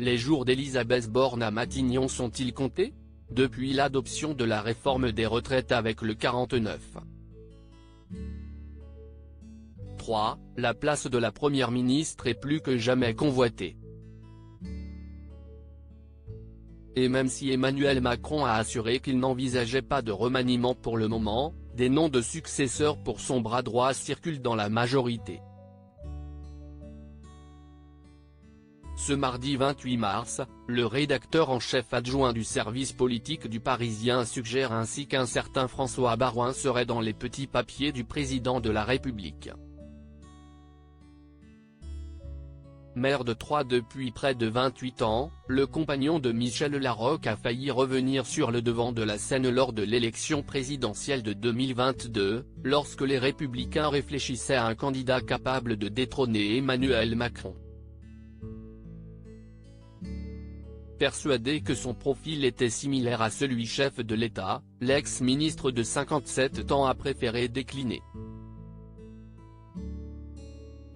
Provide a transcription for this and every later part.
Les jours d'Elisabeth Borne à Matignon sont-ils comptés? Depuis l'adoption de la réforme des retraites avec le 49. 3, la place de la première ministre est plus que jamais convoitée. Et même si Emmanuel Macron a assuré qu'il n'envisageait pas de remaniement pour le moment, des noms de successeurs pour son bras droit circulent dans la majorité. Ce mardi 28 mars, le rédacteur en chef adjoint du service politique du Parisien suggère ainsi qu'un certain François Baroin serait dans les petits papiers du président de la République. Maire de Troyes depuis près de 28 ans, le compagnon de Michel Larocque a failli revenir sur le devant de la scène lors de l'élection présidentielle de 2022, lorsque les Républicains réfléchissaient à un candidat capable de détrôner Emmanuel Macron. Persuadé que son profil était similaire à celui chef de l'État, l'ex-ministre de 57 ans a préféré décliner.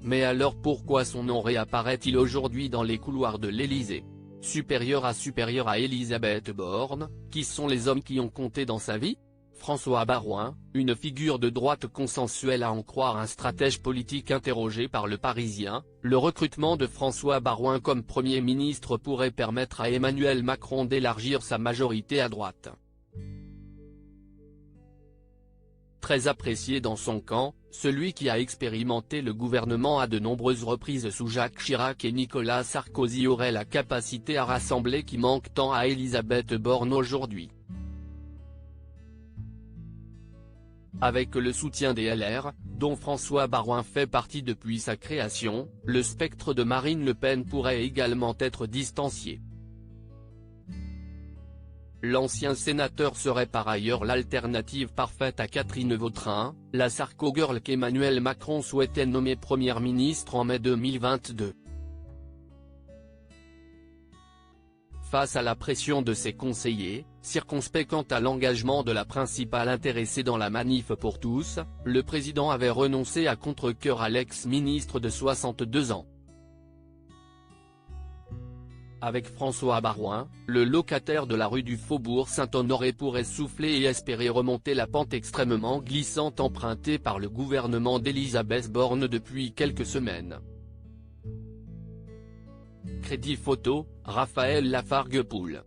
Mais alors pourquoi son nom réapparaît-il aujourd'hui dans les couloirs de l'Élysée? Supérieur à Elisabeth Borne, qui sont les hommes qui ont compté dans sa vie? François Baroin, une figure de droite consensuelle à en croire un stratège politique interrogé par Le Parisien, le recrutement de François Baroin comme Premier ministre pourrait permettre à Emmanuel Macron d'élargir sa majorité à droite. Très apprécié dans son camp, celui qui a expérimenté le gouvernement à de nombreuses reprises sous Jacques Chirac et Nicolas Sarkozy aurait la capacité à rassembler qui manque tant à Elisabeth Borne aujourd'hui. Avec le soutien des LR, dont François Baroin fait partie depuis sa création, le spectre de Marine Le Pen pourrait également être distancié. L'ancien sénateur serait par ailleurs l'alternative parfaite à Catherine Vautrin, la Sarko-girl qu'Emmanuel Macron souhaitait nommer Première ministre en mai 2022. Face à la pression de ses conseillers, circonspect quant à l'engagement de la principale intéressée dans la manif pour tous, le président avait renoncé à contre-cœur à l'ex-ministre de 62 ans. Avec François Baroin, le locataire de la rue du Faubourg Saint-Honoré pourrait souffler et espérer remonter la pente extrêmement glissante empruntée par le gouvernement d'Elisabeth Borne depuis quelques semaines. Crédit photo, Raphaël Lafargue-Poul.